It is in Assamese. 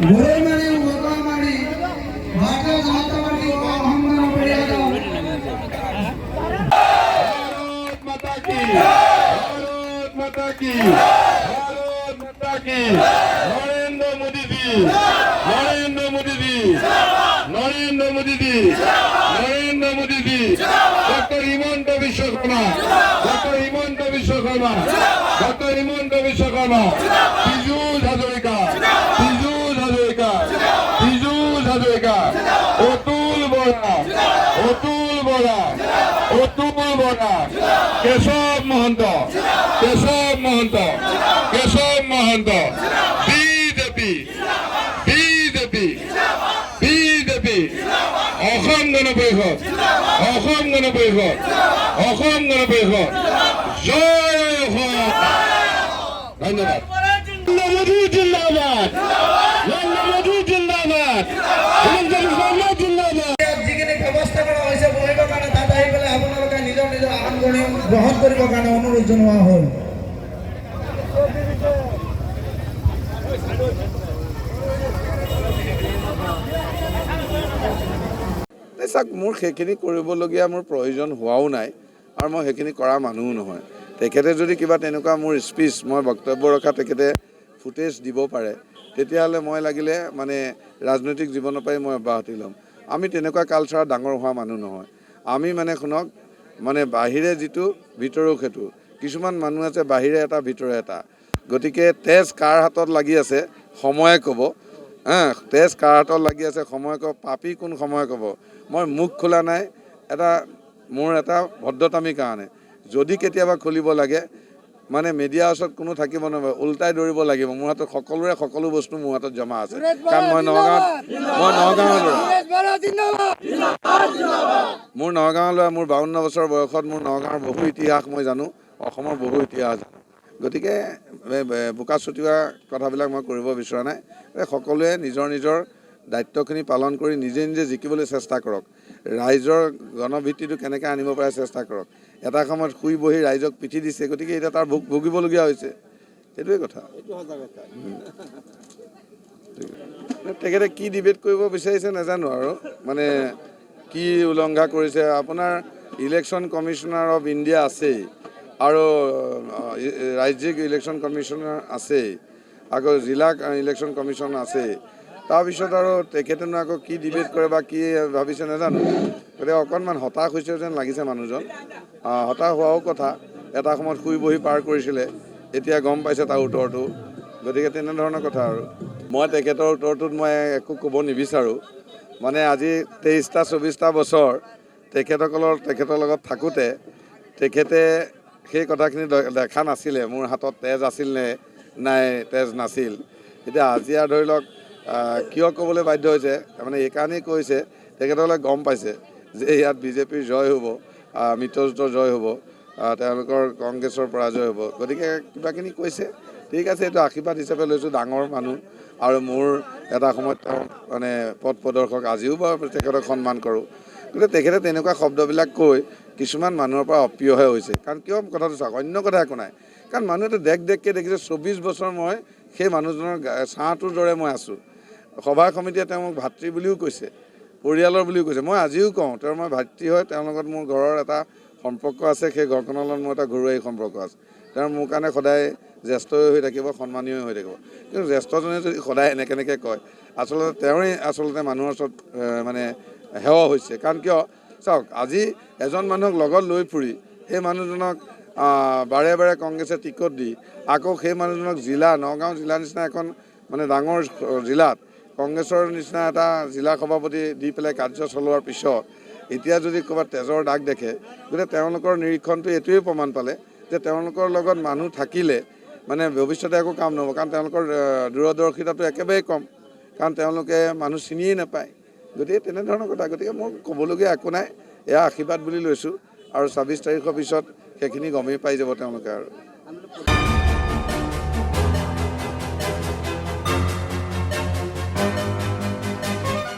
ঘুরে মানে ওকা মারি ভারতীয় জনতা পার্টি অহংকার পরিয়াদ भारत माता की भारत माता की भारत माता की Narendra Modi ji Narendra Modi ji Narendra Modi ji Narendra Modi ji doctor Himanta Vishwakarma doctor Himanta Vishwakarma doctor Himanta Vishwakarma Piyush Hazarika Piyush Hazarika Piyush Hazarika Atul Bora Atul Bora Atul Bora Keshab Mahanta Keshab Mahanta Keshab Mahanta BJP BJP BJP Asom Gana Parishad Asom Gana Parishad Asom Gana পৰিষদ জয় অসম ধন্যবাদ মোদী জিন্দাবাদ মোদী জিন্দাবাদ যিখিনি ব্যৱস্থা কৰা হৈছে বহিবৰ কাৰণে তাত আহি পেলাই আপোনালোকে নিজৰ নিজৰ আসন গ্ৰহণ কৰিবৰ কাৰণে অনুৰোধ জনোৱা হ'ল। চাওক মোৰ সেইখিনি কৰিবলগীয়া মোৰ প্ৰয়োজন হোৱাও নাই আৰু মই সেইখিনি কৰা মানুহো নহয়। তেখেতে যদি কিবা তেনেকুৱা মোৰ স্পীচ মই বক্তব্য ৰখা তেখেতে ফুটেজ দিব পাৰে তেতিয়াহ'লে মই লাগিলে মানে ৰাজনৈতিক জীৱনৰ পৰাই মই অব্যাহতি ল'ম। আমি তেনেকুৱা কালচাৰত ডাঙৰ হোৱা মানুহ নহয়। আমি মানে শুনক মানে বাহিৰে যিটো ভিতৰো সেইটো কিছুমান মানুহ আছে বাহিৰে এটা ভিতৰে এটা। গতিকে তেজ কাৰ হাতত লাগি আছে সময়ে ক'ব। তেজ কাৰ হাতত লাগি আছে সময় ক'ব। পাপী কোন সময় ক'ব। মই মুখ খোলা নাই এটা মোৰ এটা ভদ্ৰতামীৰ কাৰণে। যদি কেতিয়াবা খুলিব লাগে মানে মিডিয়াৰ ওচৰত কোনো থাকিব নোৱাৰে, উল্টাই দৌৰিব লাগিব। মোৰ হাতত সকলোৰে সকলো বস্তু মোৰ হাতত জমা আছে কাৰণ মই নগাঁৱৰ মোৰ নগাঁৱৰ ল'ৰা। মোৰ 52 বছৰ বয়সত মোৰ নগাঁৱৰ বহু ইতিহাস মই জানো, অসমৰ বহু ইতিহাস জানো। গতিকে বোকা ছটিওৱা কথাবিলাক মই কৰিব বিচৰা নাই। সকলোৱে নিজৰ নিজৰ দায়িত্বখিনি পালন কৰি নিজে নিজে জিকিবলৈ চেষ্টা কৰক। ৰাইজৰ গণভিত্তিটো কেনেকৈ আনিব পাৰে চেষ্টা কৰক। এটা সময়ত শুই বহি ৰাইজক পিঠি দিছে, গতিকে এতিয়া তাৰ ভুগিবলগীয়া হৈছে। সেইটোৱে কথা। তেখেতে কি ডিবেট কৰিব বিচাৰিছে নাজানো আৰু মানে কি উলংঘা কৰিছে। আপোনাৰ ইলেকশ্যন কমিশ্যনাৰ অফ ইণ্ডিয়া আছেই আৰু ৰাজ্যিক ইলেকশ্যন কমিশ্যনাৰ আছেই, আকৌ জিলা ইলেকশ্যন কমিশ্যন আছেই। তাৰপিছত আৰু তেখেতেনো আকৌ কি ডিবেট কৰে বা কি ভাবিছে নাজানো। গতিকে অকণমান হতাশ হৈছে যেন লাগিছে মানুহজন। হতাশ হোৱাও কথা। এটা সময়ত শুই বহি পাৰ কৰিছিলে, এতিয়া গম পাইছে তাৰ উত্তৰটো। গতিকে তেনেধৰণৰ কথা আৰু মই তেখেতৰ উত্তৰটোত মই একো ক'ব নিবিচাৰোঁ। মানে আজি 23টা 24টা বছৰ তেখেতৰ লগত থাকোঁতে তেখেতে সেই কথাখিনি দেখা নাছিলে। মোৰ হাতত তেজ আছিল নে নাই তেজ নাছিল। এতিয়া আজি আৰু ধৰি লওক কিয় ক'বলৈ বাধ্য হৈছে তাৰমানে এইকাৰণেই কৈছে তেখেতসকলে গম পাইছে যে ইয়াত বিজেপিৰ জয় হ'ব, মিত্ৰজোঁটৰ জয় হ'ব, তেওঁলোকৰ কংগ্ৰেছৰ পৰাজয় হ'ব। গতিকে কিবাখিনি কৈছে, ঠিক আছে, এইটো আশীৰ্বাদ হিচাপে লৈছোঁ। ডাঙৰ মানুহ আৰু মোৰ এটা সময়ত তেওঁ মানে পথ প্ৰদৰ্শক, আজিও বাৰু তেখেতক সন্মান কৰোঁ। গতিকে তেখেতে তেনেকুৱা শব্দবিলাক কৈ কিছুমান মানুহৰ পৰা অপ্ৰিয়হে হৈছে। কাৰণ কিয় কথাটো চাওক, অন্য কথা একো নাই। কাৰণ মানুহেতো দেখিছে 24 বছৰ মই সেই মানুহজনৰ ছাঁটোৰ দৰে মই আছোঁ। সভা সমিতিয়ে তেওঁ মোক ভাতৃ বুলিও কৈছে, পৰিয়ালৰ বুলিও কৈছে। মই আজিও কওঁ তেওঁৰ মই ভাতৃ হয়, তেওঁৰ লগত মোৰ ঘৰৰ এটা সম্পৰ্ক আছে। সেই ঘৰখনৰ লগত মোৰ এটা ঘৰুৱাই সম্পৰ্ক আছে। তেওঁ মোৰ কাৰণে সদায় জ্যেষ্ঠ হৈ থাকিব, সন্মানীয় হৈ থাকিব। কিন্তু জ্যেষ্ঠজনে যদি সদায় এনেকৈ কয় আচলতে তেওঁৰেই মানুহৰ ওচৰত মানে সেৱা হৈছে। কাৰণ কিয় চাওক, আজি এজন মানুহক লগত লৈ ফুৰি সেই মানুহজনক বাৰে বাৰে কংগ্ৰেছে টিকট দি আকৌ সেই মানুহজনক নগাঁও জিলা নিচিনা এখন মানে ডাঙৰ জিলাত কংগ্ৰেছৰ নিচিনা এটা জিলা সভাপতি দি পেলাই কাৰ্য চলোৱাৰ পিছত এতিয়া যদি ক'ৰবাত তেজৰ দাগ দেখে, গতিকে তেওঁলোকৰ নিৰীক্ষণটো এইটোৱেই প্ৰমাণ পালে যে তেওঁলোকৰ লগত মানুহ থাকিলে মানে ভৱিষ্যতে একো কাম নহ'ব। কাৰণ তেওঁলোকৰ দূৰদৰ্শিতাটো একেবাৰে কম, কাৰণ তেওঁলোকে মানুহ চিনিয়েই নাপায়। গতিকে তেনেধৰণৰ কথা। গতিকে মোৰ ক'বলগীয়া একো নাই, এয়া আশীৰ্বাদ বুলি লৈছোঁ আৰু 26 তাৰিখৰ পিছত সেইখিনি গমেই পাই যাব তেওঁলোকে আৰু।